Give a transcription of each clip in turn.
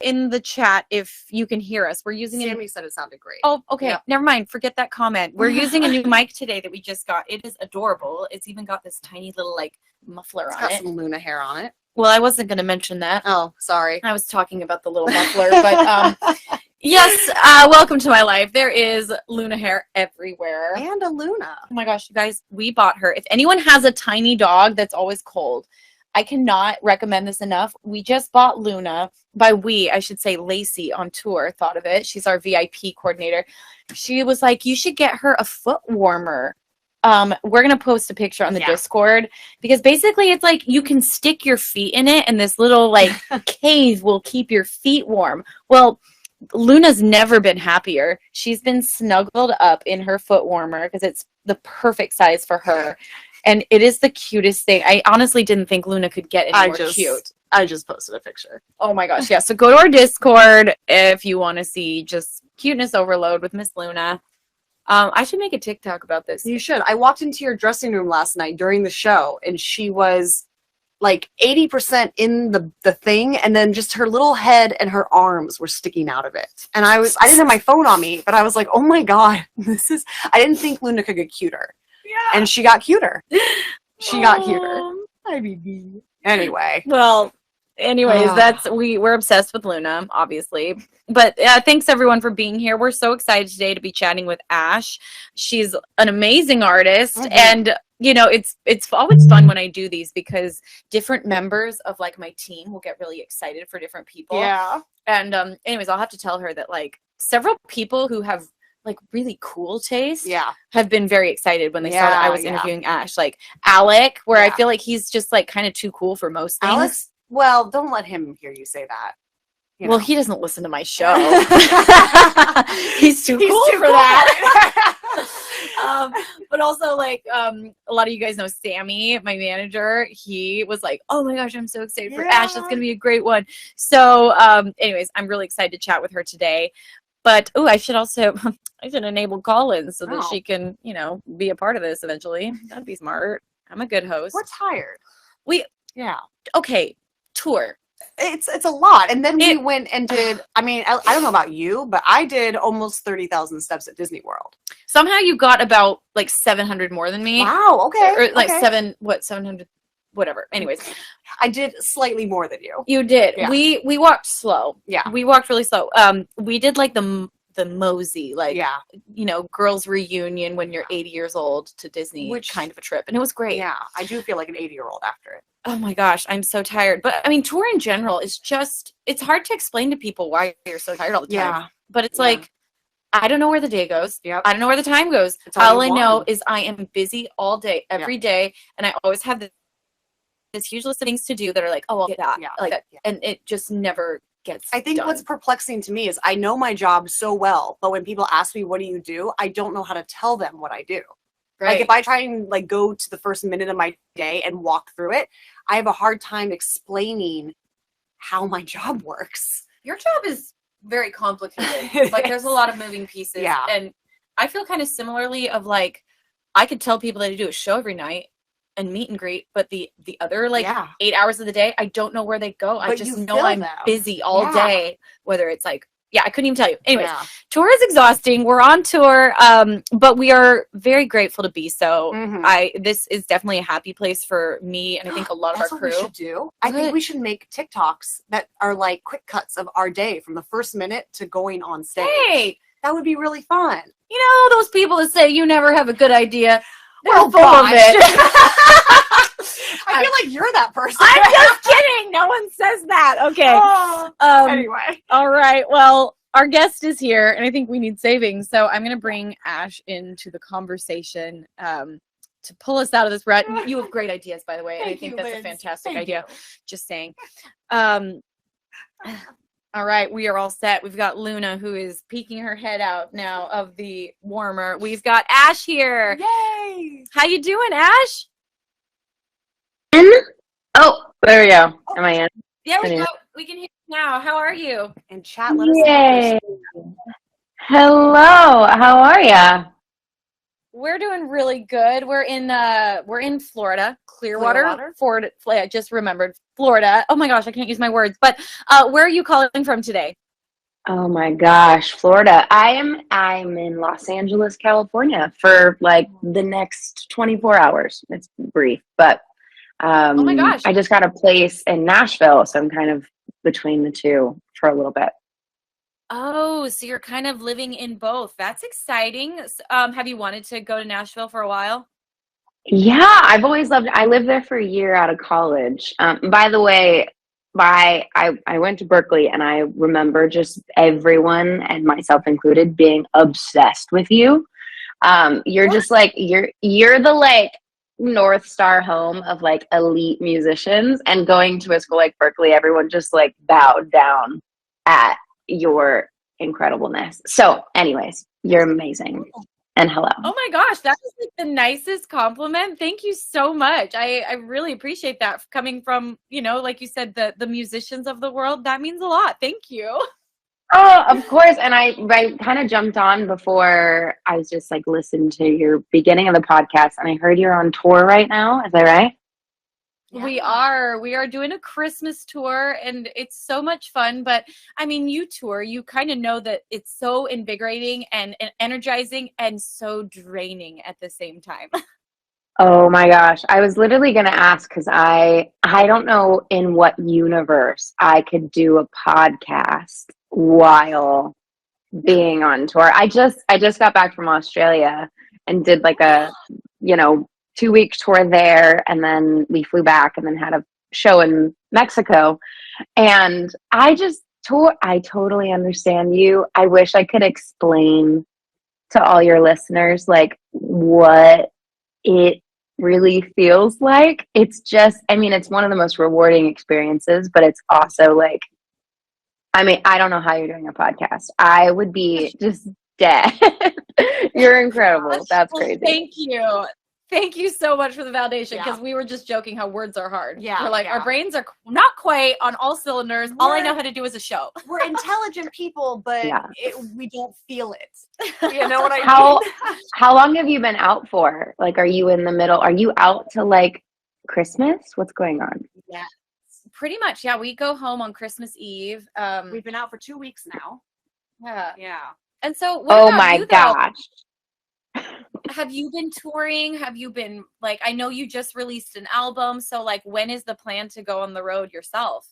in the chat if you can hear us. We're using Sammy said it sounded great. Oh, okay. Yep. Never mind. Forget that comment. We're using a new mic today that we just got. It is adorable. It's even got this tiny little like muffler It's on got it. some Luna hair on it. Well, I wasn't going to mention that. Oh, sorry. I was talking about the little muffler, but yes, welcome to my life. There is Luna hair everywhere. And a Luna. Oh my gosh, you guys, we bought her. If anyone has a tiny dog that's always cold, I cannot recommend this enough. We just bought Luna. By we, I should say Lacey on tour thought of it. She's our VIP coordinator. She was like, you should get her a foot warmer. We're going to post a picture on the Discord because basically it's like you can stick your feet in it and this little like cave will keep your feet warm. Well, Luna's never been happier. She's been snuggled up in her foot warmer because it's the perfect size for her. And it is the cutest thing. I honestly didn't think Luna could get any more cute. I just posted a picture. Oh my gosh, yeah. So go to our Discord if you want to see just cuteness overload with Miss Luna. I should make a TikTok about this. You should. I walked into your dressing room last night during the show, and she was like 80% in the thing, and then just her little head and her arms were sticking out of it. And I didn't have my phone on me, but I was like, oh my God, I didn't think Luna could get cuter. Yeah. And she got cuter. She got cuter. Hi, baby. Anyway. Well, anyways, we're obsessed with Luna, obviously. But thanks everyone for being here. We're so excited today to be chatting with Ashe. She's an amazing artist, and you know, it's always fun when I do these because different members of like my team will get really excited for different people. Yeah. And anyways, I'll have to tell her that like several people who have like really cool taste have been very excited when they saw that I was interviewing Ashe. Like Alec, where I feel like he's just like kind of too cool for most things. Alex? Well, don't let him hear you say that. You know. Well, he doesn't listen to my show. He's too cool for that. But also, like, a lot of you guys know Sammy, my manager. He was like, oh my gosh, I'm so excited for Ashe. That's going to be a great one. So, anyways, I'm really excited to chat with her today. But, I should enable call-ins so that she can, you know, be a part of this eventually. That'd be smart. I'm a good host. We're tired. Okay, tour. It's a lot. And then we went and did, I mean, I don't know about you, but I did almost 30,000 steps at Disney World. Somehow you got about like 700 more than me. Wow, okay. Or like 700, whatever. Anyways. I did slightly more than you. You did. Yeah. We walked slow. Yeah. We walked really slow. We did like the mosey, like, you know, girls reunion when you're 80 years old to Disney, which kind of a trip. And it was great. Yeah. I do feel like an 80-year-old after it. Oh my gosh, I'm so tired. But I mean, tour in general is just, it's hard to explain to people why you're so tired all the time. Yeah. But it's like, I don't know where the day goes. Yep. I don't know where the time goes. All I know is I am busy all day, every day. And I always have this huge list of things to do that are like, oh, I'll get that. Yeah. Like that. And it just never gets I think done. What's perplexing to me is I know my job so well, but when people ask me, what do you do? I don't know how to tell them what I do. Right. Like if I try and like go to the first minute of my day and walk through it, I have a hard time explaining how my job works. Your job is very complicated. Like there's a lot of moving pieces. Yeah. And I feel kind of similarly of like, I could tell people that I do a show every night and meet and greet, but the other like 8 hours of the day, I don't know where they go. I just know I'm busy all day, whether it's like, I couldn't even tell you. Anyways, tour is exhausting. We're on tour, but we are very grateful to be so. This is definitely a happy place for me, and I think a lot of our crew. That's what we should do. I think we should make TikToks that are like quick cuts of our day from the first minute to going on stage. Hey! That would be really fun. You know, those people that say you never have a good idea, they're full of it. I feel like you're that person. I'm just kidding. No one says that. Okay. Anyway. All right. Well, our guest is here, and I think we need saving. So I'm going to bring Ashe into the conversation to pull us out of this rut. You have great ideas, by the way. And I think that's a fantastic idea. Just saying. All right. We are all set. We've got Luna, who is peeking her head out now of the warmer. We've got Ashe here. Yay! How you doing, Ashe? Oh, there we go. Am I in? Yeah, we can hear you now. How are you? And chat, let us know. Hello, how are ya? We're doing really good. We're in Florida, Clearwater. Florida. I just remembered Florida. Oh my gosh, I can't use my words. But where are you calling from today? Oh my gosh, Florida. I'm in Los Angeles, California for like the next 24 hours. It's brief, but Oh my gosh. I just got a place in Nashville, so I'm kind of between the two for a little bit. Oh, so you're kind of living in both. That's exciting. Have you wanted to go to Nashville for a while? Yeah, I've always loved it. I lived there for a year out of college. By the way, I went to Berkeley, and I remember just everyone, and myself included, being obsessed with you. You're just like you're the like North Star home of like elite musicians, and going to a school like Berkeley, everyone just like bowed down at your incredibleness. So, anyways, you're amazing. And hello. Oh my gosh, that was like the nicest compliment. Thank you so much. I really appreciate that coming from, like you said, the musicians of the world. That means a lot. Thank you. Oh, of course. And I kind of jumped on before I was just like listened to your beginning of the podcast, and I heard you're on tour right now. Is that right? Yeah. We are doing a Christmas tour, and it's so much fun. But I mean, you tour, you kind of know that it's so invigorating and energizing and so draining at the same time. Oh my gosh. I was literally going to ask because I don't know in what universe I could do a podcast while being on tour. I just got back from Australia and did like a, 2-week tour there, and then we flew back and then had a show in Mexico. And I totally understand you. I wish I could explain to all your listeners like what it really feels like. It's just, it's one of the most rewarding experiences, but it's also like, I don't know how you're doing a podcast. I would be just dead. You're incredible. That's crazy. Thank you. Thank you so much for the validation, because we were just joking how words are hard. Yeah. We're like, our brains are not quite on all cylinders. All I know how to do is a show. We're intelligent people, but we don't feel it. You know what I mean? How long have you been out for? Like, are you in the middle? Are you out to like Christmas? What's going on? Yeah, pretty much. Yeah, we go home on Christmas Eve. We've been out for 2 weeks now. Yeah. And so, what oh about my you, gosh. Have you been touring? Have you been like, I know you just released an album. So like, when is the plan to go on the road yourself?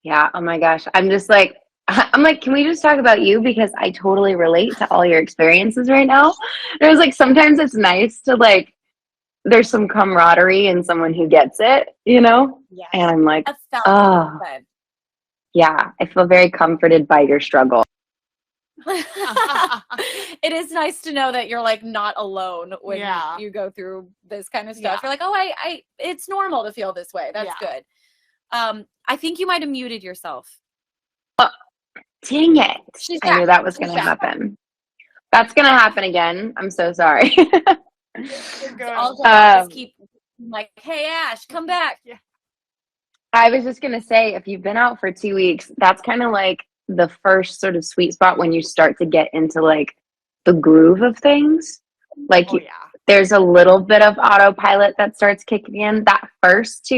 Yeah. Oh my gosh. I'm like, can we just talk about you? Because I totally relate to all your experiences right now. There's like, sometimes it's nice to like, there's some camaraderie in someone who gets it, Yes. And I'm like, 1,000%. Yeah, I feel very comforted by your struggle. It is nice to know that you're like not alone when you go through this kind of stuff. You're like, oh, I it's normal to feel this way. That's good. I think you might have muted yourself. Dang it. I knew that was going to happen. That's going to happen again. I'm so sorry. Just keep like, hey, Ashe, come back. Yeah. I was just going to say, if you've been out for 2 weeks, that's kind of like the first sort of sweet spot when you start to get into like the groove of things. Like there's a little bit of autopilot that starts kicking in. That first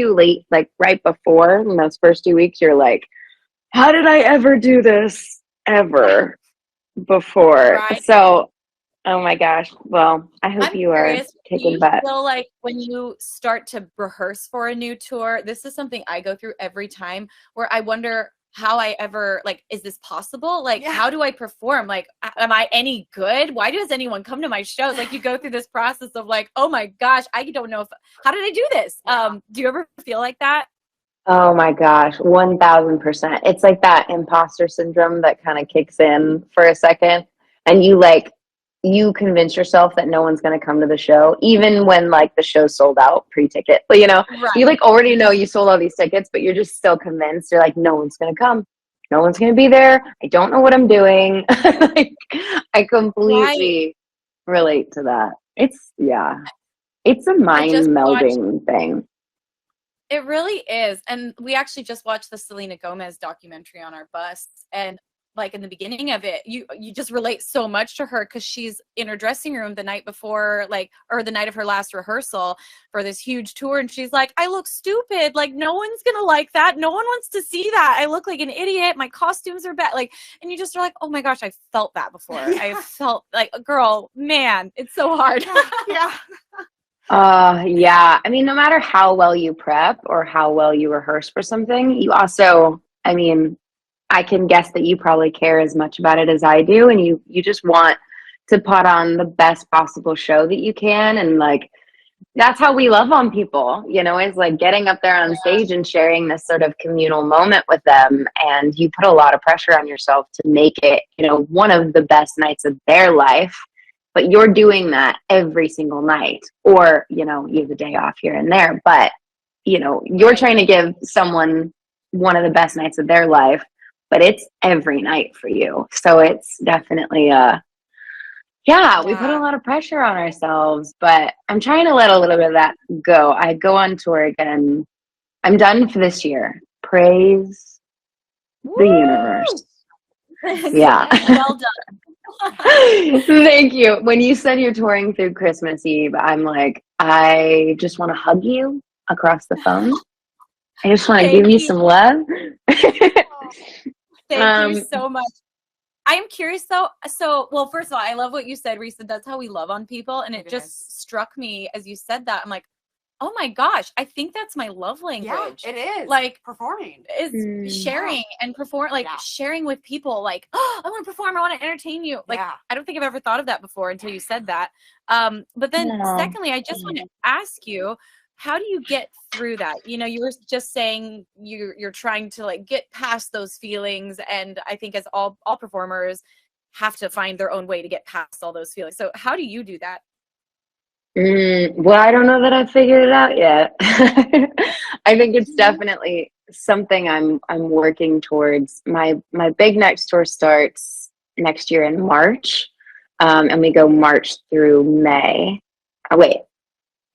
like right before, in those first 2 weeks, you're like, how did I ever do this ever before? Right. So, oh my gosh. Well, I hope you are kicking butt. So like when you start to rehearse for a new tour, this is something I go through every time, where I wonder how I ever, like, is this possible? Like, how do I perform? Like, am I any good? Why does anyone come to my shows? Like, you go through this process of like, oh my gosh, I don't know how did I do this? Do you ever feel like that? Oh my gosh, 1,000%. It's like that imposter syndrome that kind of kicks in for a second, and you convince yourself that no one's going to come to the show, even when like the show's sold out pre-ticket. But you like already know you sold all these tickets, but you're just still convinced. You're like, no one's going to come. No one's going to be there. I don't know what I'm doing. Like, I completely relate to that. It's a mind melding thing. It really is. And we actually just watched the Selena Gomez documentary on our bus, and like in the beginning of it, you just relate so much to her because she's in her dressing room the night before, like, or the night of her last rehearsal for this huge tour, and she's like, I look stupid, like no one's gonna like that, no one wants to see that, I look like an idiot, my costumes are bad, like, and you just are like, oh my gosh, I felt that before. I felt like, girl, man, it's so hard. Yeah. Yeah. I mean, no matter how well you prep or how well you rehearse for something, you also, I mean, I can guess that you probably care as much about it as I do, and you just want to put on the best possible show that you can, and like that's how we love on people, you know, is like getting up there on stage and sharing this sort of communal moment with them, and you put a lot of pressure on yourself to make it, you know, one of the best nights of their life, but you're doing that every single night, or you know, you have a day off here and there, but you know, you're trying to give someone one of the best nights of their life, but it's every night for you. So it's definitely we put a lot of pressure on ourselves, but I'm trying to let a little bit of that go. I go on tour again. I'm done for this year. Praise the universe. Yeah. Well done. Thank you. When you said you're touring through Christmas Eve, I'm like, I just want to hug you across the phone. I just want to give you some love. Thank you so much. I am curious though. So, well, first of all, I love what you said, Risa. That's how we love on people. And it just struck me as you said that. I'm like, oh my gosh, I think that's my love language. Yeah, it is. Like performing. Is sharing and perform, like sharing with people, like, oh, I want to perform, I want to entertain you. Like, I don't think I've ever thought of that before until you said that. But then secondly, I just want to ask you, how do you get through that? You know, you were just saying you're trying to like get past those feelings, and I think as all performers have to find their own way to get past all those feelings. So how do you do that? Well, I don't know that I've figured it out yet. I think it's definitely something I'm working towards. My big next tour starts next year in March, and we go March through May. Oh, wait.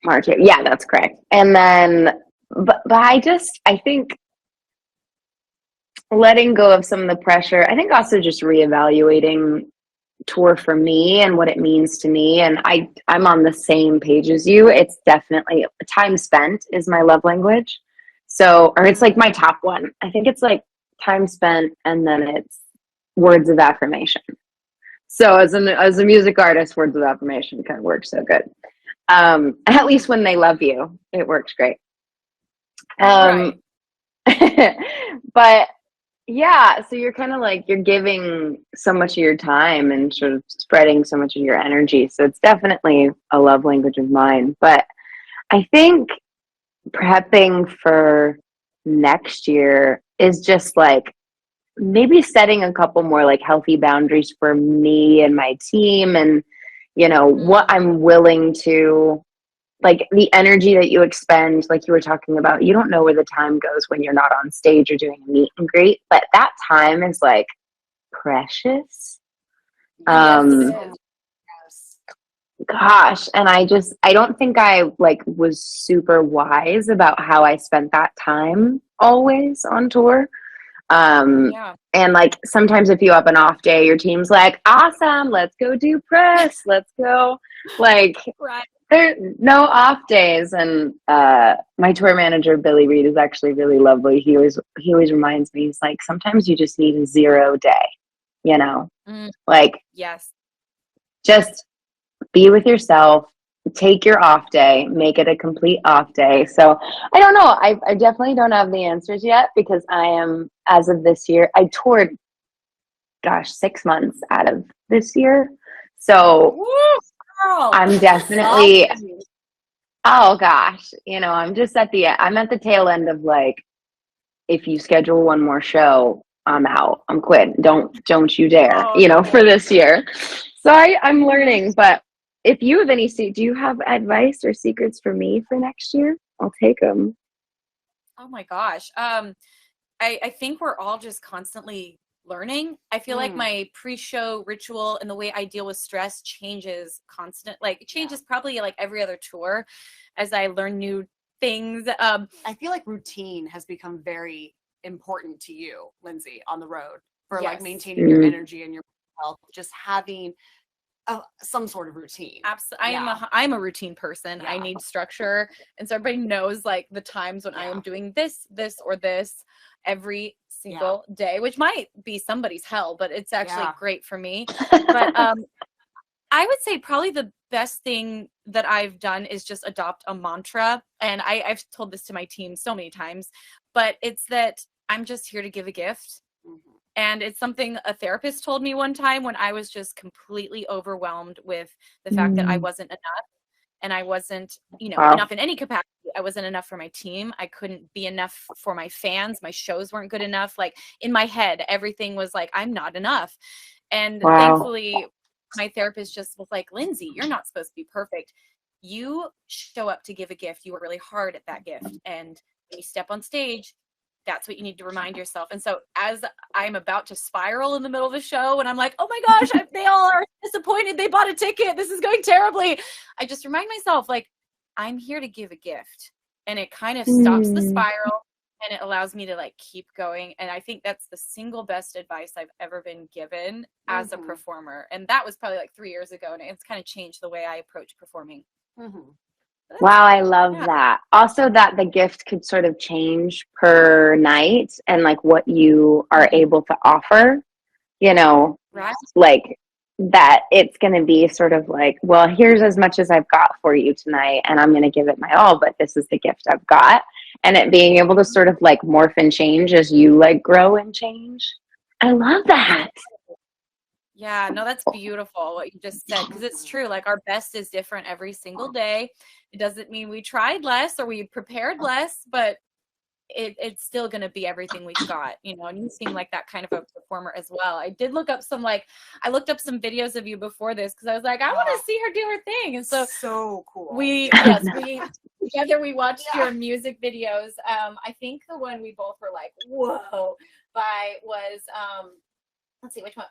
March. Yeah, that's correct. And then, but I think letting go of some of the pressure, I think also just reevaluating tour for me and what it means to me. And I'm on the same page as you. It's definitely time spent is my love language. So, or it's like my top one. I think it's like time spent, and then it's words of affirmation. So as a music artist, words of affirmation kind of works so good. At least when they love you, it works great. Right. But yeah, so you're kind of like, you're giving so much of your time and sort of spreading so much of your energy. So it's definitely a love language of mine. But I think prepping for next year is just like maybe setting a couple more like healthy boundaries for me and my team, and you know, what I'm willing to, like the energy that you expend, like you were talking about, you don't know where the time goes when you're not on stage or doing a meet and greet, but that time is like precious. Yes. Gosh, and I don't think I like was super wise about how I spent that time always on tour. And like sometimes if you have an off day, your team's like, awesome, let's go do press, let's go, like there no off days. And my tour manager Billy Reed is actually really lovely. He always reminds me, he's like, sometimes you just need a 0 day, you know, like just be with yourself, take your off day, make it a complete off day. So I don't know. I definitely don't have the answers yet, because I am, as of this year, I toured, 6 months out of this year. So I'm definitely, oh gosh, you know, I'm at the tail end of like, if you schedule one more show, I'm out. I'm quit. Don't you dare, you know, for this year. So I'm learning, but if you have do you have advice or secrets for me for next year? I'll take them. Oh my gosh. I think we're all just constantly learning. I feel like my pre-show ritual and the way I deal with stress changes it changes probably like every other tour as I learn new things. I feel like routine has become very important to you, Lindsey, on the road. for like Yes. maintaining your energy and your health, just having some sort of routine. Absolutely. I'm a routine person. Yeah. I need structure. And so everybody knows like the times when I am doing this, or this every single day, which might be somebody's hell, but it's actually great for me. But I would say probably the best thing that I've done is just adopt a mantra. And I've told this to my team so many times, but it's that I'm just here to give a gift. Mm-hmm. And it's something a therapist told me one time when I was just completely overwhelmed with the fact that I wasn't enough, and I wasn't, enough in any capacity. I wasn't enough for my team. I couldn't be enough for my fans. My shows weren't good enough. Like in my head, everything was like, I'm not enough. And thankfully, my therapist just was like, Lindsey, you're not supposed to be perfect. You show up to give a gift. You work really hard at that gift. And when you step on stage, that's what you need to remind yourself. And so as I'm about to spiral in the middle of the show and I'm like, oh my gosh, they all are disappointed. They bought a ticket. This is going terribly. I just remind myself, like, I'm here to give a gift. And it kind of stops the spiral and it allows me to like keep going. And I think that's the single best advice I've ever been given as a performer. And that was probably like 3 years ago. And it's kind of changed the way I approach performing. Wow, I love that. Also that the gift could sort of change per night and like what you are able to offer, Right. like that it's going to be sort of like, well, here's as much as I've got for you tonight and I'm going to give it my all, but this is the gift I've got. And it being able to sort of like morph and change as you like grow and change. I love that. Yeah, no, that's beautiful what you just said, because it's true. Like our best is different every single day. It doesn't mean we tried less or we prepared less, but it's still going to be everything we've got, and you seem like that kind of a performer as well. I did look up I looked up some videos of you before this because I was like, I want to see her do her thing. And so cool. we together we watched your music videos. I think the one we both were like, whoa, was let's see which one.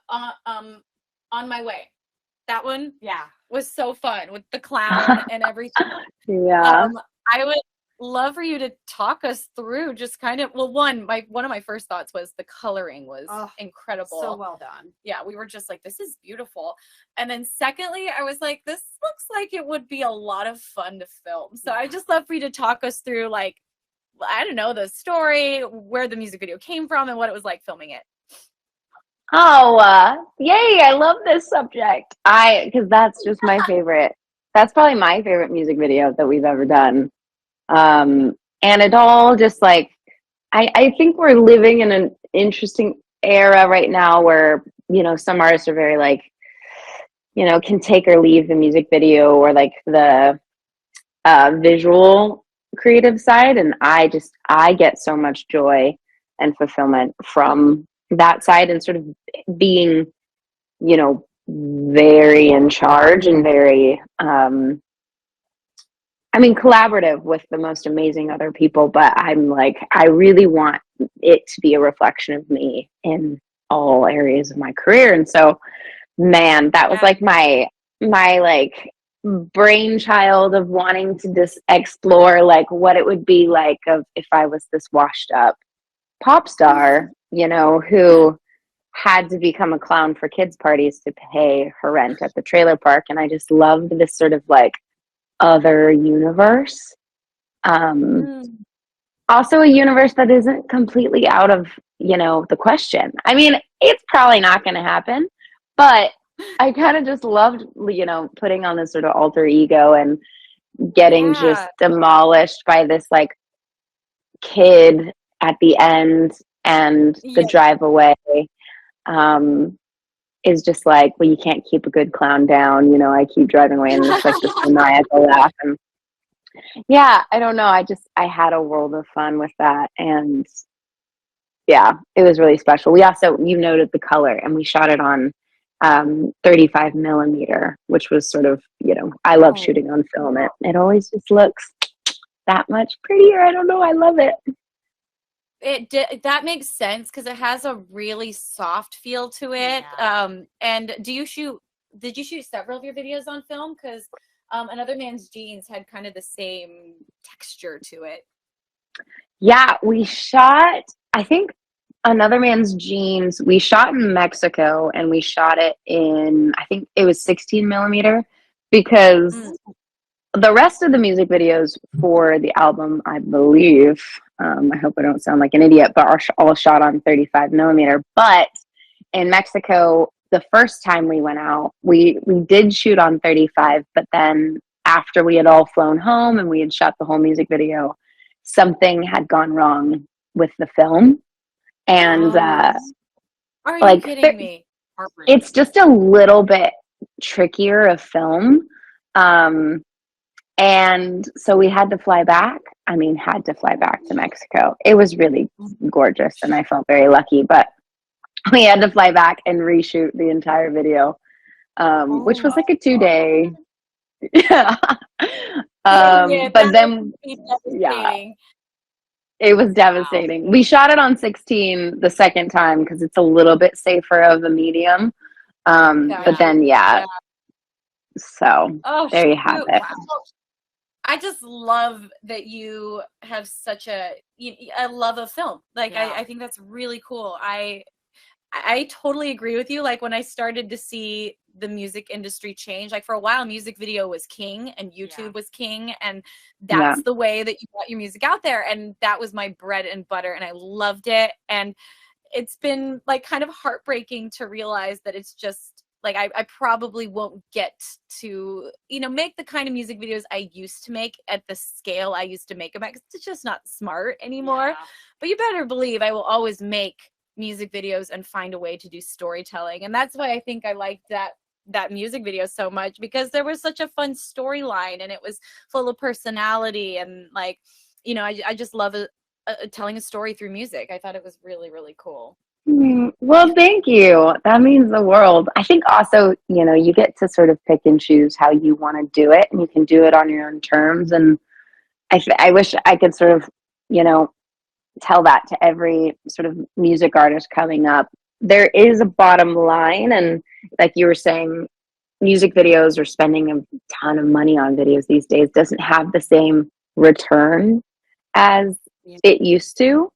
On My Way. That one, was so fun with the clown and everything. Yeah. I would love for you to talk us through just kind of, well, one of my first thoughts was the coloring was incredible. So well done. Yeah, we were just like, this is beautiful. And then secondly, I was like, this looks like it would be a lot of fun to film. So I just love for you to talk us through, like, I don't know, the story, where the music video came from, and what it was like filming it. Oh, yay. I love this subject. Because that's just my favorite. That's probably my favorite music video that we've ever done. And it all just like, I think we're living in an interesting era right now where, some artists are very like, can take or leave the music video or like the visual creative side. And I get so much joy and fulfillment from that side and sort of being, very in charge and very, collaborative with the most amazing other people, but I'm like, I really want it to be a reflection of me in all areas of my career. And so, man, that was like my like brainchild of wanting to just explore like what it would be like if I was this washed up pop star, who had to become a clown for kids' parties to pay her rent at the trailer park. And I just loved this sort of like other universe. Also a universe that isn't completely out of, the question. I mean, it's probably not going to happen, but I kind of just loved, putting on this sort of alter ego and getting just demolished by this like kid at the end, and the drive away is just like, well, you can't keep a good clown down. I keep driving away and it's like this maniacal laugh. And I don't know. I had a world of fun with that. And it was really special. We also, you noted the color, and we shot it on 35 millimeter, which was sort of, I love shooting on film. It always just looks that much prettier. I don't know. I love it. That makes sense because it has a really soft feel to it. And did you shoot several of your videos on film? Because Another Man's Jeans had kind of the same texture to it. Yeah, we shot, I think Another Man's Jeans, we shot in Mexico and we shot it in, I think it was 16 millimeter, because the rest of the music videos for the album, I believe, I hope I don't sound like an idiot, but are all shot on 35 millimeter. But in Mexico, the first time we went out, we did shoot on 35, but then after we had all flown home and we had shot the whole music video, something had gone wrong with the film. And Are you like kidding me? it's just a little bit trickier of film. And so we had to fly back. I mean, had to fly back to Mexico. It was really gorgeous and I felt very lucky, but we had to fly back and reshoot the entire video, which was like a 2-day. Yeah. But then, yeah, it was devastating. Wow. We shot it on 16 the second time because it's a little bit safer of a medium. But then, yeah. So there you have it. Wow. I just love that you have such a love of film. Like, I think that's really cool. I totally agree with you. Like, when I started to see the music industry change, like for a while, music video was king and YouTube was king. And that's the way that you got your music out there. And that was my bread and butter. And I loved it. And it's been like kind of heartbreaking to realize that it's just like, I probably won't get to, make the kind of music videos I used to make at the scale I used to make them at, 'cause it's just not smart anymore. Yeah. But you better believe I will always make music videos and find a way to do storytelling. And that's why I think I liked that music video so much, because there was such a fun storyline and it was full of personality. And like, I just love telling a story through music. I thought it was really, really cool. Well, thank you. That means the world. I think also, you get to sort of pick and choose how you want to do it, and you can do it on your own terms. And I wish I could sort of, tell that to every sort of music artist coming up. There is a bottom line, and like you were saying, music videos or spending a ton of money on videos these days doesn't have the same return as it used to.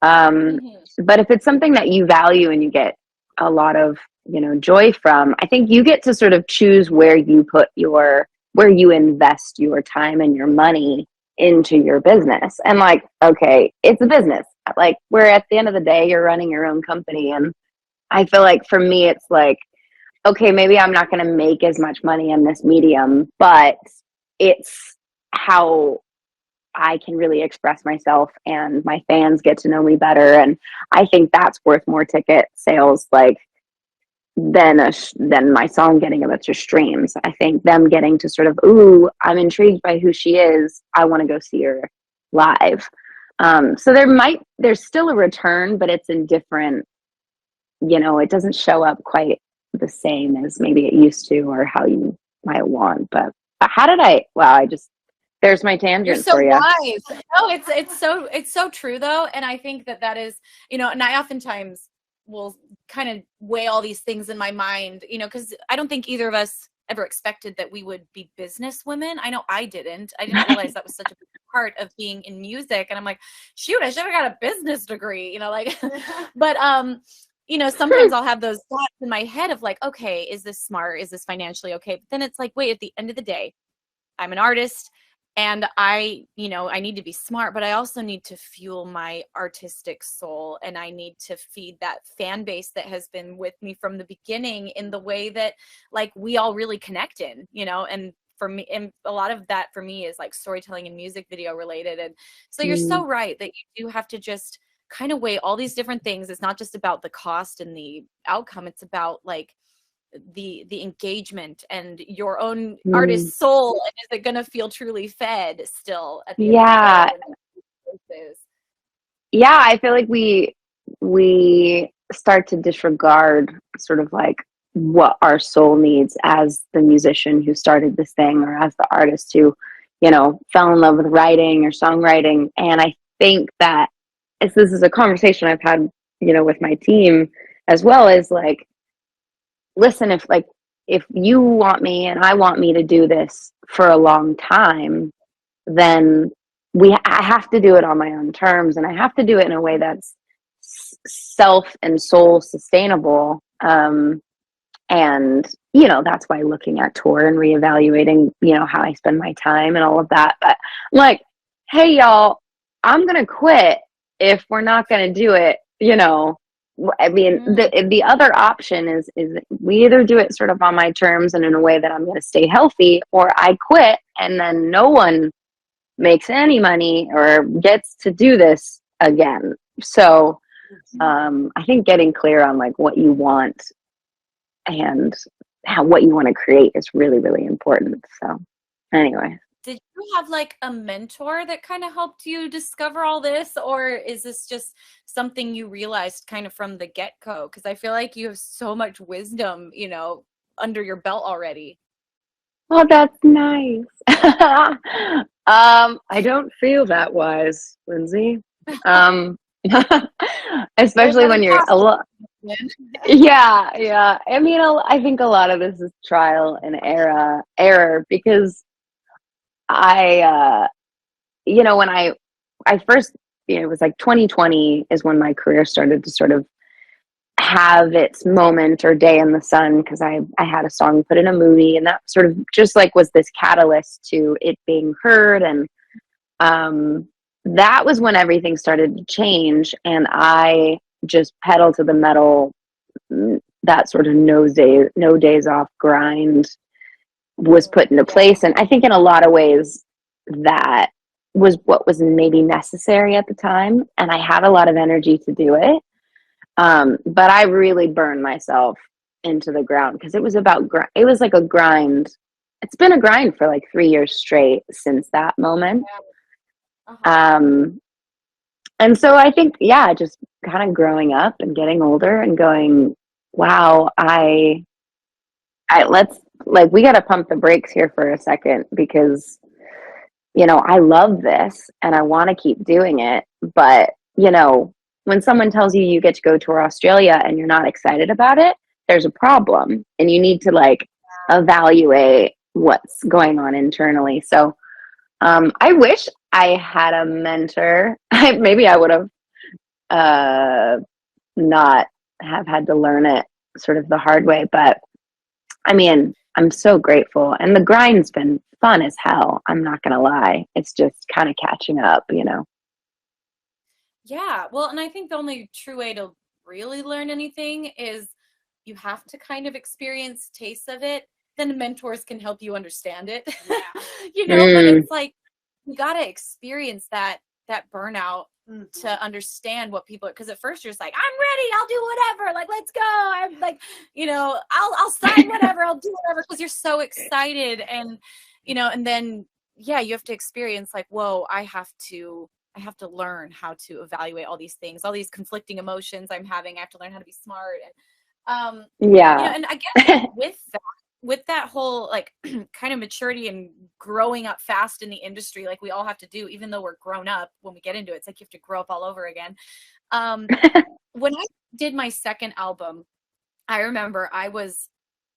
But if it's something that you value and you get a lot of, joy from, I think you get to sort of choose where you invest your time and your money into your business. And like, okay, it's a business. Like, where at the end of the day, you're running your own company. And I feel like for me, it's like, okay, maybe I'm not going to make as much money in this medium, but it's how I can really express myself and my fans get to know me better. And I think that's worth more ticket sales, like, than my song getting a bunch of streams. I think them getting to sort of, ooh, I'm intrigued by who she is, I want to go see her live. So there's still a return, but it's in different, it doesn't show up quite the same as maybe it used to or how you might want. But there's my tangent. You're so for you. wise. No, it's so true though. And I think that is, and I oftentimes will kind of weigh all these things in my mind, because I don't think either of us ever expected that we would be business women. I know I didn't realize that was such a big part of being in music. And I'm like, shoot, I should have got a business degree, but, sometimes I'll have those thoughts in my head of like, okay, is this smart? Is this financially okay? But then it's like, wait, at the end of the day, I'm an artist. And I need to be smart, but I also need to fuel my artistic soul. And I need to feed that fan base that has been with me from the beginning in the way that like we all really connect in, and for me, and a lot of that for me is like storytelling and music video related. And so you're so right that you do have to just kind of weigh all these different things. It's not just about the cost and the outcome. It's about like the engagement and your own artist soul, and is it going to feel truly fed still at the end of the day? Yeah, I feel like we start to disregard sort of like what our soul needs as the musician who started this thing, or as the artist who fell in love with writing or songwriting. And I think that this is a conversation I've had with my team as well, as like, listen, if you want me and I want me to do this for a long time, then I have to do it on my own terms, and I have to do it in a way that's self and soul sustainable. And, that's why looking at tour and reevaluating, how I spend my time and all of that. But I'm like, hey, y'all, I'm going to quit if we're not going to do it, I mean, the other option is we either do it sort of on my terms and in a way that I'm going to stay healthy, or I quit and then no one makes any money or gets to do this again. So I think getting clear on like what you want and what you want to create is really, really important. So anyway. Did you have like a mentor that kind of helped you discover all this, or is this just something you realized kind of from the get-go? Because I feel like you have so much wisdom, under your belt already. Oh, that's nice. I don't feel that wise, Lindsay. Especially when you're a lot. Yeah. I mean, I think a lot of this is trial and error, because when I first, it was like 2020 is when my career started to sort of have its moment or day in the sun, because I had a song put in a movie, and that sort of just like was this catalyst to it being heard. And that was when everything started to change, and I just pedal to the metal. That sort of no days off grind was put into place. And I think in a lot of ways that was what was maybe necessary at the time. And I had a lot of energy to do it. But I really burned myself into the ground, because it was it was like a grind. It's been a grind for like 3 years straight since that moment. And so I think, just kind of growing up and getting older and going, wow, let's, like, we got to pump the brakes here for a second, because, I love this and I want to keep doing it. But, when someone tells you get to go tour Australia and you're not excited about it, there's a problem, and you need to like evaluate what's going on internally. So I wish I had a mentor. Maybe I would have not have had to learn it sort of the hard way. But I mean, I'm so grateful, and the grind's been fun as hell. I'm not going to lie. It's just kind of catching up, Yeah. Well, and I think the only true way to really learn anything is you have to kind of experience tastes of it. Then mentors can help you understand it, but it's like, you got to experience that burnout to understand what people are. Because at first you're just like, I'm ready, I'll do whatever, like, let's go, I'm like, I'll sign whatever, I'll do whatever, because you're so excited. And and then you have to experience like, whoa, I have to learn how to evaluate all these things, all these conflicting emotions I'm having. I have to learn how to be smart. And and I guess with that whole like kind of maturity and growing up fast in the industry, like we all have to do, even though we're grown up when we get into it, it's like you have to grow up all over again. When I did my second album, I remember I was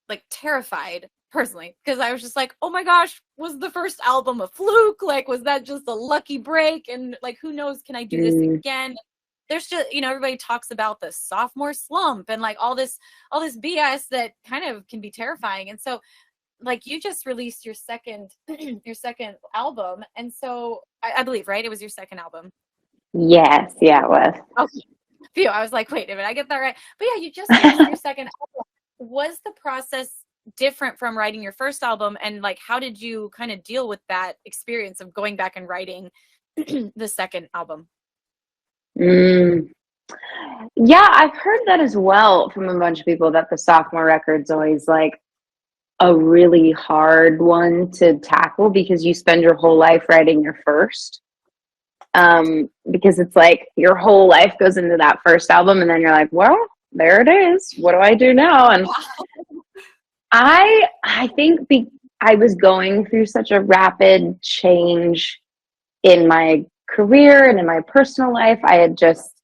like terrified personally, because I was just like, oh my gosh, was the first album a fluke? Like, was that just a lucky break? And like, who knows, can I do this again? There's just, everybody talks about the sophomore slump and like all this BS that kind of can be terrifying. And so like, you just released your second album. And so I believe, right? It was your second album. Yes. Yeah, it was. Okay. Phew, I was like, wait a minute, I get that right. But yeah, you just released your second album. Was the process different from writing your first album? And like, how did you kind of deal with that experience of going back and writing the second album? Yeah, I've heard that as well from a bunch of people, that the sophomore record's always like a really hard one to tackle, because you spend your whole life writing your first. Because it's like your whole life goes into that first album, and then you're like, well, there it is. What do I do now? And I think I was going through such a rapid change in my career and in my personal life. I had just,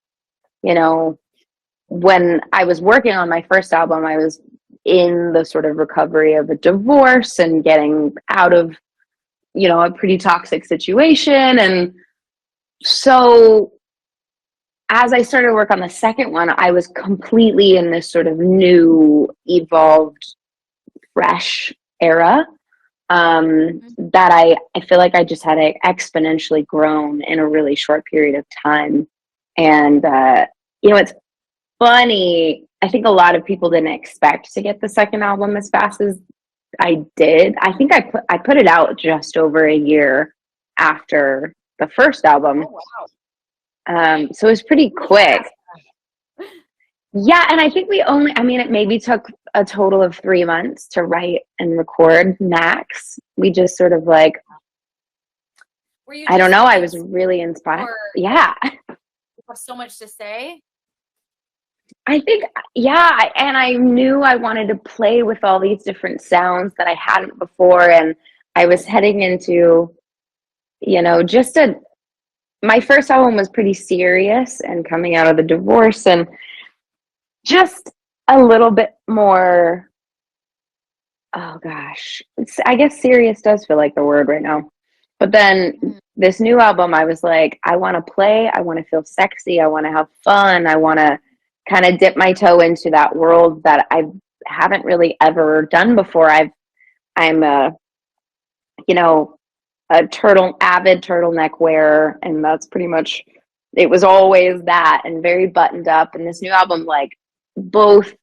when I was working on my first album, I was in the sort of recovery of a divorce and getting out of, a pretty toxic situation. And so as I started to work on the second one, I was completely in this sort of new, evolved, fresh era that I feel like I just had exponentially grown in a really short period of time. And, it's funny. I think a lot of people didn't expect to get the second album as fast as I did. I think I put it out just over a year after the first album. Oh, wow. So it was pretty quick. Yeah, and I think it maybe took a total of 3 months to write and record max. We just sort of like, I don't know, I was really inspired. Yeah. You have so much to say. I think, yeah, and I knew I wanted to play with all these different sounds that I hadn't before, and I was heading into, my first album was pretty serious and coming out of the divorce, and just a little bit more, oh gosh, I guess serious does feel like the word right now. But then this new album, I was like, I want to play, I want to feel sexy, I want to have fun, I want to kind of dip my toe into that world that I haven't really ever done before. I'm a avid turtleneck wearer, and that's pretty much, it was always that, and very buttoned up. And this new album, like, both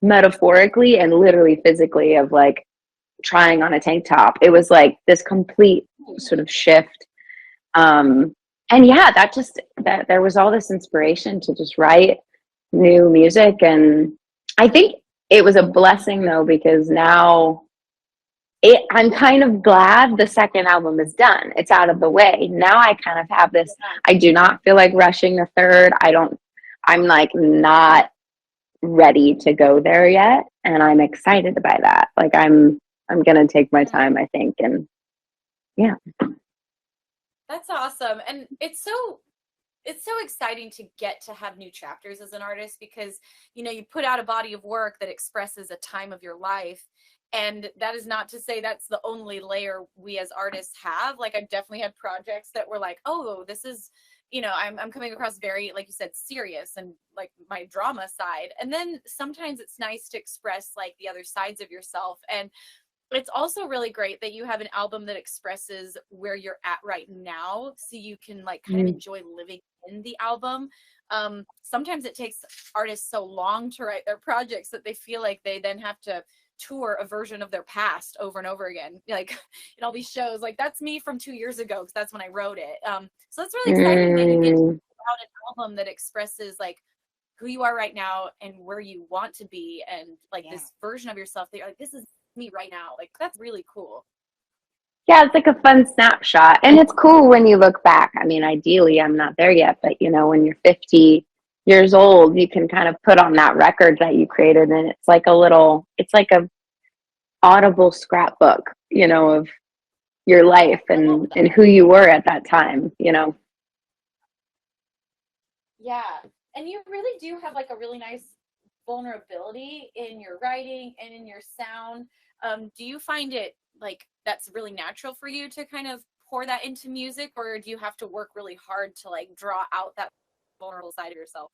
metaphorically and literally physically, of like trying on a tank top, it was like this complete sort of shift. And yeah, that there was all this inspiration to just write new music. And I think it was a blessing though, because now I'm kind of glad the second album is done. It's out of the way. Now I kind of have this, I do not feel like rushing the third. I'm like not ready to go there yet. And I'm excited by that. Like I'm going to take my time, I think. And yeah. That's awesome. And it's so exciting to get to have new chapters as an artist, because, you put out a body of work that expresses a time of your life. And that is not to say that's the only layer we as artists have. Like, I've definitely had projects that were like, oh, this is, I'm coming across very, like you said, serious, and like my drama side. And then sometimes it's nice to express like the other sides of yourself. And it's also really great that you have an album that expresses where you're at right now, so you can like kind of enjoy living in the album. Sometimes it takes artists so long to write their projects that they feel like they then have to tour a version of their past over and over again, like in all these shows. Like, that's me from 2 years ago, because that's when I wrote it. So it's really exciting that you get to put out an album that expresses like who you are right now and where you want to be, and like this version of yourself that you're like, this is me right now. Like, that's really cool. Yeah, it's like a fun snapshot. And it's cool when you look back. I mean, ideally, I'm not there yet, but when you're 50 years old, you can kind of put on that record that you created, and it's like a audible scrapbook, of your life and who you were at that time, Yeah. And you really do have like a really nice vulnerability in your writing and in your sound. Do you find it like that's really natural for you to kind of pour that into music, or do you have to work really hard to like draw out that vulnerable side of yourself?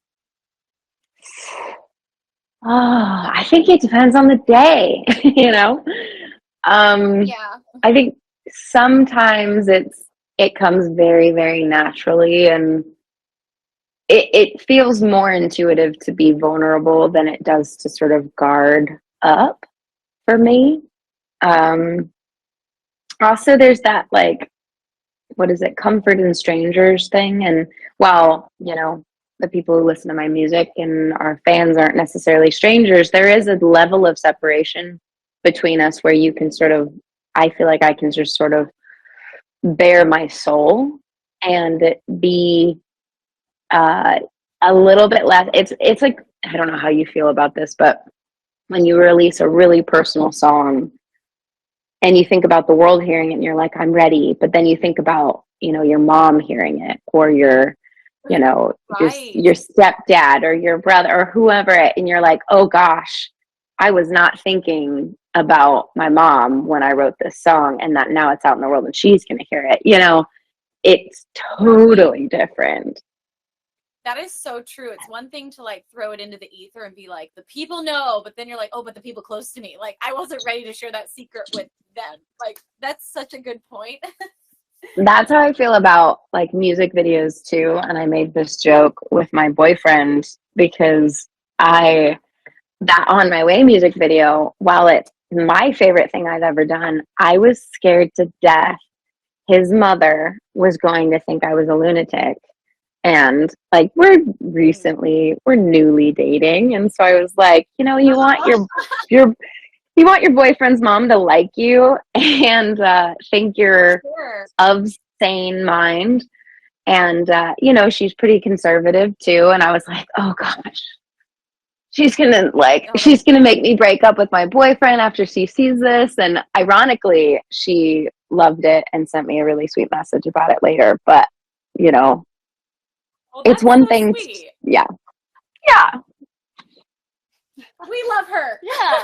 Oh, I think it depends on the day, Yeah. I think sometimes it comes very, very naturally, and it feels more intuitive to be vulnerable than it does to sort of guard up for me. Also, there's that, like, what is it, comfort in strangers thing. And while, the people who listen to my music and our fans aren't necessarily strangers, there is a level of separation between us where you can sort of, I feel like I can just sort of bare my soul and be a little bit less. It's like, I don't know how you feel about this, but when you release a really personal song and you think about the world hearing it and you're like, I'm ready, but then you think about, your mom hearing it, or your your stepdad or your brother or whoever, and you're like, oh gosh, I was not thinking about my mom when I wrote this song, and that now it's out in the world and she's going to hear it. It's totally different. That is so true. It's one thing to like throw it into the ether and be like, the people know, but then you're like, oh, but the people close to me, like I wasn't ready to share that secret with them. Like that's such a good point. That's how I feel about like music videos too. And I made this joke with my boyfriend because that On My Way music video, while it's my favorite thing I've ever done, I was scared to death his mother was going to think I was a lunatic. And like we're newly dating, and so I was like, you know, you want your boyfriend's mom to like you and think you're Sure. of sane mind, and you know, she's pretty conservative too. And I was like, oh gosh, she's gonna make me break up with my boyfriend after she sees this. And ironically, she loved it and sent me a really sweet message about it later. But you know, Well, it's one so thing. Sweet. Yeah. We love her. Yeah.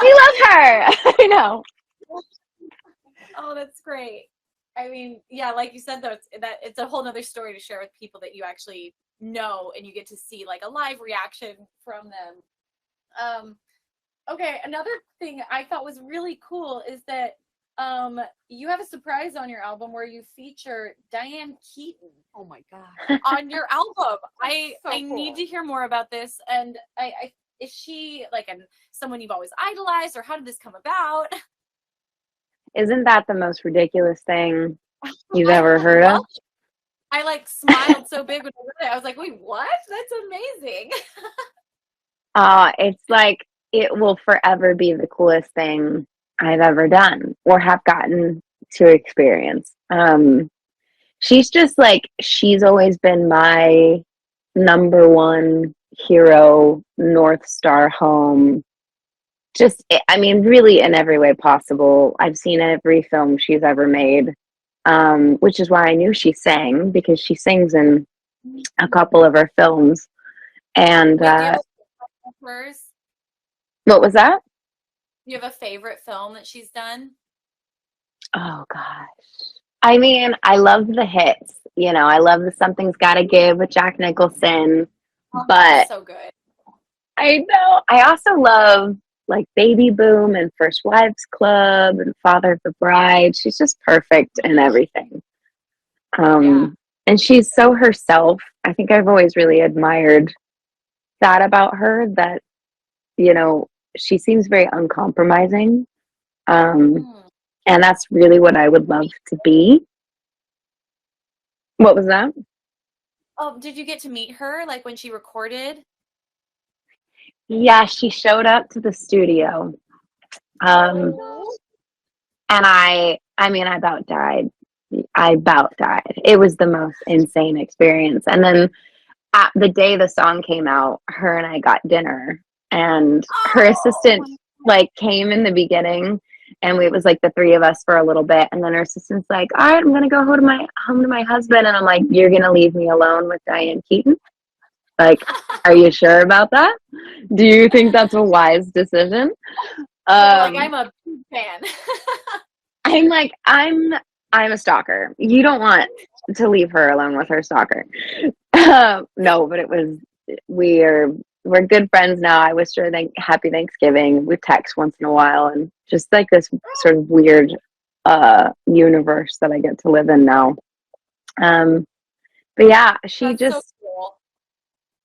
We love her. I know. Oh, that's great. I mean, yeah, like you said, though, it's a whole nother story to share with people that you actually know, and you get to see like a live reaction from them. Okay, another thing I thought was really cool is that you have a surprise on your album where you feature Diane Keaton. Oh my god. On your album. I cool. need to hear more about this. And I is she like someone you've always idolized, or how did this come about? Isn't that the most ridiculous thing you've ever heard of? I like smiled so big when I read it. I was like, wait, what? That's amazing. It's like it will forever be the coolest thing I've ever done or have gotten to experience. She's just like, she's always been my number one hero, North Star home. Just, I mean, really in every way possible. I've seen every film she's ever made, which is why I knew she sang, because she sings in a couple of her films. And Wait, do you have a hers? What was that? You have a favorite film that she's done? Oh, gosh. I mean, I love the hits. You know, I love the Something's Gotta Give with Jack Nicholson. Oh, But so good. I know. I also love like Baby Boom and First Wives Club and Father of the Bride. She's just perfect in everything. And she's so herself. I think I've always really admired that about her, that, you know, she seems very uncompromising. And that's really what I would love to be. What was that? Oh, did you get to meet her like when she recorded? Yeah, she showed up to the studio. And I mean, I about died. It was the most insane experience. And then at the day the song came out, her and I got dinner, and her assistant like came in the beginning, and it was like the three of us for a little bit, and then her assistant's like, all right, I'm gonna go home to my husband. And I'm like, you're gonna leave me alone with Diane Keaton? Like, are you sure about that? Do you think that's a wise decision? Like, I'm a big fan. I'm like, I'm a stalker. You don't want to leave her alone with her stalker. No, but we're good friends now. I wish her happy Thanksgiving. We text once in a while, and just like this sort of weird universe that I get to live in now. But yeah, she That's just, so cool.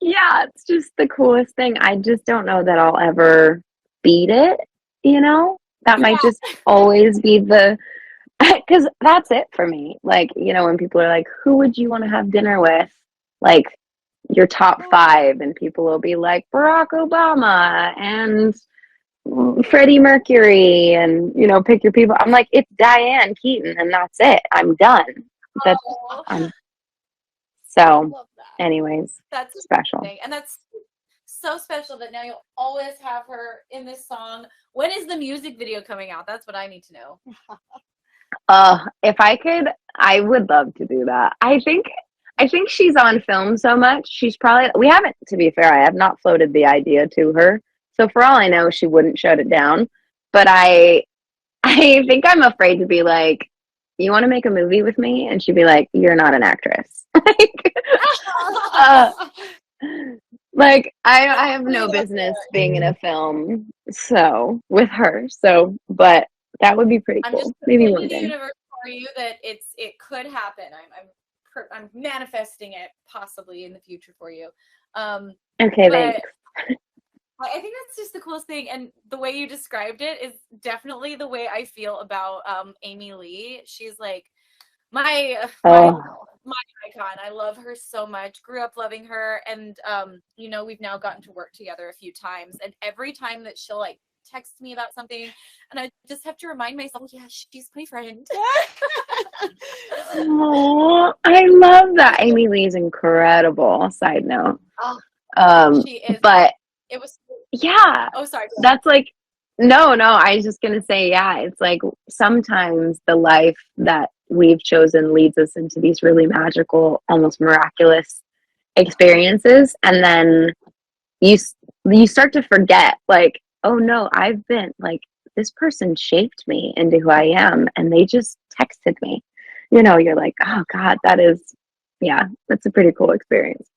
yeah, it's just the coolest thing. I just don't know that I'll ever beat it, you know? That might just always be because that's it for me. Like, you know, when people are like, who would you want to have dinner with? Like, your top 5, and people will be like Barack Obama and Freddie Mercury, and, you know, pick your people. I'm like, it's Diane Keaton, and that's it. I'm done. So, anyways, that's special. amazing. And that's so special that now you'll always have her in this song. When is the music video coming out? That's what I need to know. If I could, I would love to do that. I think she's on film so much. She's probably, we haven't, to be fair, I have not floated the idea to her. So for all I know, she wouldn't shut it down. But I think I'm afraid to be like, you want to make a movie with me? And she'd be like, you're not an actress. Like, uh, like I have no business being in a film, so with her. So, but that would be pretty I'm cool. just Maybe putting one in the day. universe for you that it could happen. I'm manifesting it possibly in the future for you. Okay, but thanks. I think that's just the coolest thing, and the way you described it is definitely the way I feel about Amy Lee. She's like my Oh, icon. I love her so much. Grew up loving her, and you know, we've now gotten to work together a few times, and every time that she'll like text me about something, and I just have to remind myself, yeah, she's my friend. oh, I love that. Amy Lee's incredible. Side note. She is. But It was. yeah, Oh, sorry. that's like, no, I was just gonna say, yeah, it's like sometimes the life that we've chosen leads us into these really magical, almost miraculous experiences, and then you start to forget, like, oh no, I've been like, this person shaped me into who I am, and they just texted me. You know, you're like, oh God, that is, yeah, that's a pretty cool experience.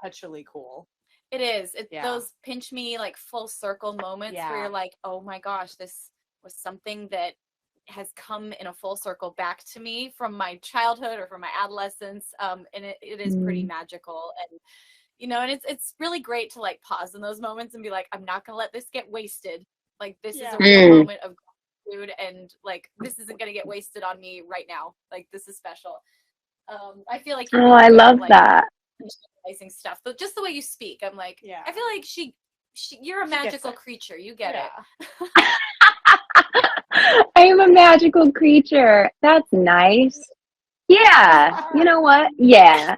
That's really cool. It is. Yeah. Those pinch me like full circle moments where you're like, oh my gosh, this was something that has come in a full circle back to me from my childhood or from my adolescence. And it is pretty magical. And you know, and it's really great to like pause in those moments and be like, I'm not gonna let this get wasted. Like this is a real moment of gratitude, and like this isn't gonna get wasted on me right now. Like this is special. I feel like Oh, I love that. Stuff, but just the way you speak, I'm like, I feel like you're a magical creature. You get it. I am a magical creature. That's nice. Yeah. You know what? Yeah.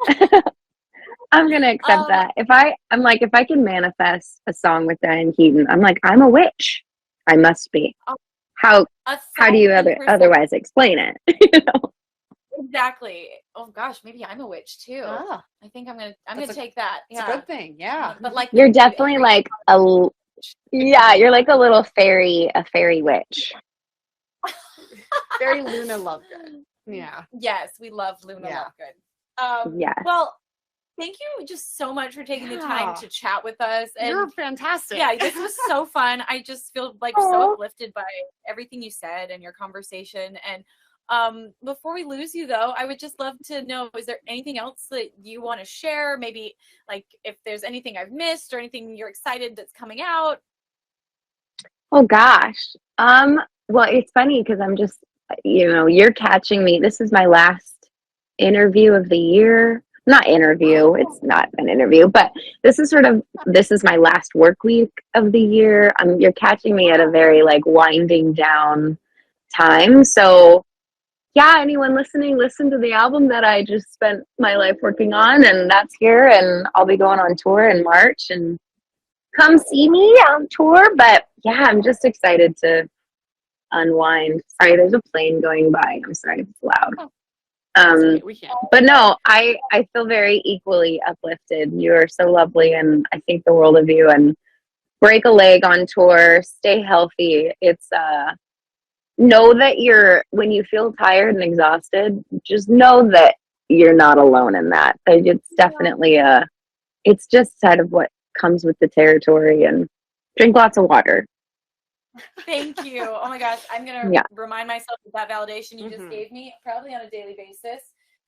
I'm gonna accept that. If I can manifest a song with Diane Keaton, I'm like, I'm a witch. I must be. How do you otherwise explain it? You know? Exactly. Oh gosh, maybe I'm a witch too. I think I'm gonna take that. It's a good thing. Yeah. But like you're definitely like you're like a little fairy, a fairy witch. Very Luna Lovegood. Yeah. Yes, we love Luna Lovegood. Yeah. Well, thank you just so much for taking the time to chat with us. And you're fantastic. Yeah, this was so fun. I just feel like so uplifted by everything you said and your conversation. And before we lose you though, I would just love to know, is there anything else that you want to share? Maybe like if there's anything I've missed or anything you're excited that's coming out. Oh gosh. Well, it's funny because I'm just, you know, you're catching me. This is my last interview of the year. Not interview, it's not an interview, but this is my last work week of the year. You're catching me at a very like winding down time. So yeah, anyone listening, listen to the album that I just spent my life working on, and that's here, and I'll be going on tour in March, and come see me on tour. But yeah, I'm just excited to unwind. Sorry, there's a plane going by. I'm sorry if it's loud. But no, I feel very equally uplifted. You are so lovely, and I think the world of you. And break a leg on tour, stay healthy. It's know that when you feel tired and exhausted, just know that you're not alone in that. It's definitely it's just side of what comes with the territory, and drink lots of water. Thank you. Oh my gosh. I'm going to remind myself of that validation you just gave me, probably on a daily basis.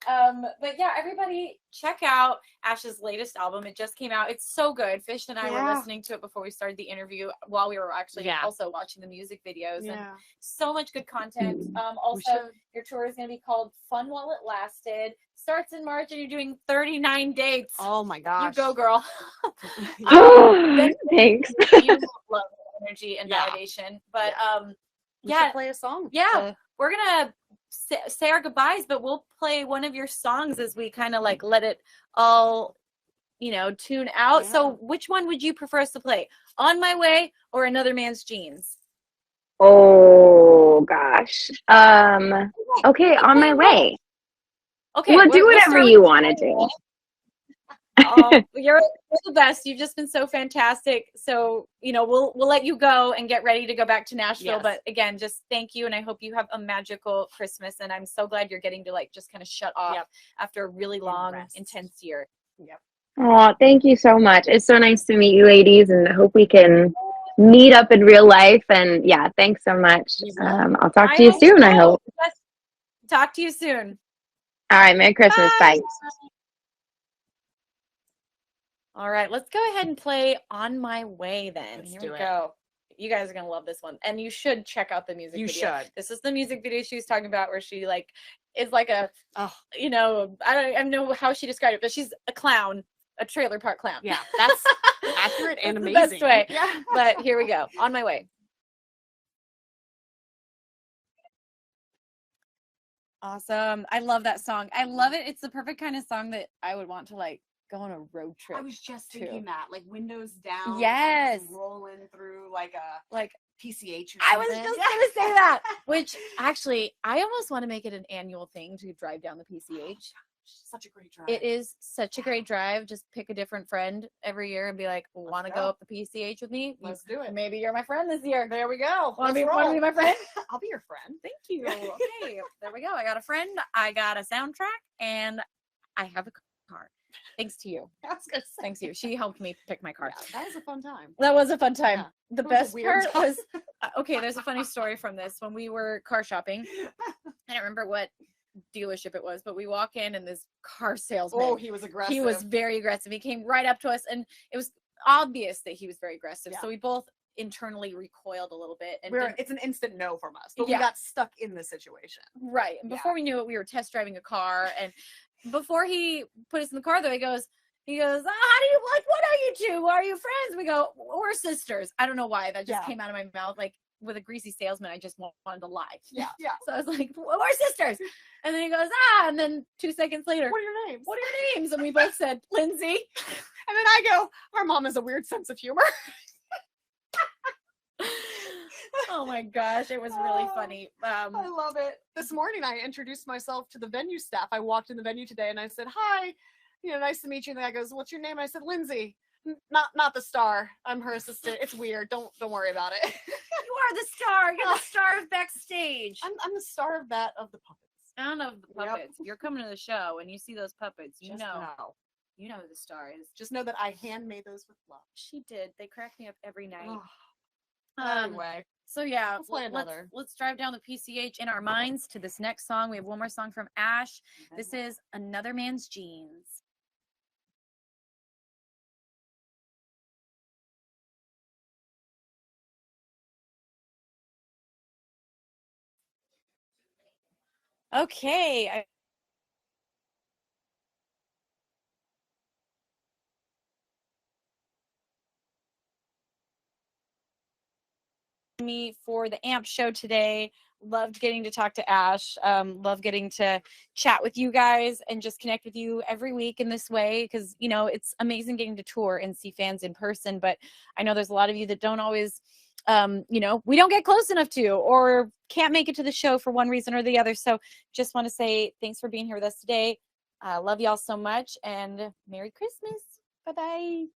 But yeah, everybody check out Ashe's latest album. It just came out. It's so good. Fish and I were listening to it before we started the interview while we were actually also watching the music videos, and so much good content. Also, your tour is going to be called Fun While It Lasted. Starts in March, and you're doing 39 dates. Oh my gosh. You go, girl. Thanks. You love energy and validation. But we should play a song. Yeah. We're going to say our goodbyes, but we'll play one of your songs as we kind of like let it all, you know, tune out. So which one would you prefer us to play? On My Way or Another Man's Jeans? Oh gosh. Okay, On My Way. Okay. Well, do whatever you want to do. Oh, you're the best. You've just been so fantastic. So, we'll let you go and get ready to go back to Nashville. Yes. But again, just thank you. And I hope you have a magical Christmas. And I'm so glad you're getting to just kind of shut off after a really long, intense year. Yep. Oh, thank you so much. It's so nice to meet you ladies, and I hope we can meet up in real life. And yeah, thanks so much. I'll talk to you soon, I hope. Yes. Talk to you soon. All right, Merry Christmas. Bye. All right, let's go ahead and play On My Way then. Let's Here do we it. go. You guys are going to love this one. And you should check out the music video. You should. This is the music video she was talking about where she is like a, I don't know how she described it, but she's a clown, a trailer park clown. Yeah, that's accurate and amazing. The best way. Yeah. But here we go. On My Way. Awesome. I love that song. I love it. It's the perfect kind of song that I would want to go on a road trip. I was just thinking that, windows down. Yes. Rolling through a PCH or something. I was just gonna say that. Which actually, I almost want to make it an annual thing to drive down the PCH. Such a great drive. It is such a great drive. Just pick a different friend every year and be like, "Want to go up the PCH with me? Let's do it. Maybe you're my friend this year. There we go. Want to be my friend? I'll be your friend. Thank you. Okay, there we go. I got a friend. I got a soundtrack, and I have a car. Thanks to you. I was gonna say. Thanks to you. She helped me pick my car. Yeah, that was a fun time. That was a fun time. Yeah. The It was a best weird part time. was okay, there's a funny story from this. When we were car shopping, I don't remember what dealership it was, but we walk in and this car salesman. Oh, he was aggressive. He was very aggressive. He came right up to us, and it was obvious that he was very aggressive. Yeah. So we both internally recoiled a little bit. And it's an instant no from us, but Yeah. we got stuck in the situation. right. And before we knew it, we were test driving a car, and before he put us in the car, though, he goes, how do you what are you two? Are you friends? We go, we're sisters. I don't know why that just came out of my mouth. With a greasy salesman, I just wanted to lie. Yeah. So I was like, we're sisters. And then he goes, and then 2 seconds later, What are your names? what are your names? And we both said, Lindsay. And then I go, our mom has a weird sense of humor. Oh my gosh, it was really funny. I love it. This morning I introduced myself to the venue staff. I walked in the venue today and I said, hi, nice to meet you. And the guy goes, what's your name? I said, Lindsay. Not the star. I'm her assistant. It's weird. Don't worry about it. You are the star. You're the star of backstage. I'm the star of the puppets. I don't know the puppets. If you're coming to the show and you see those puppets, you know who the star is. Just know that I handmade those with love. She did. They crack me up every night. Anyway. So yeah, Let's play another. Let's drive down the PCH in our minds to this next song. We have one more song from Ashe. This is Another Man's Jeans. Okay. Me for the AMP show today. Loved getting to talk to Ashe. Love getting to chat with you guys and just connect with you every week in this way, because it's amazing getting to tour and see fans in person, but I know there's a lot of you that don't always we don't get close enough to, or can't make it to the show for one reason or the other. So just want to say thanks for being here with us today. Love y'all so much, and Merry Christmas. Bye-bye.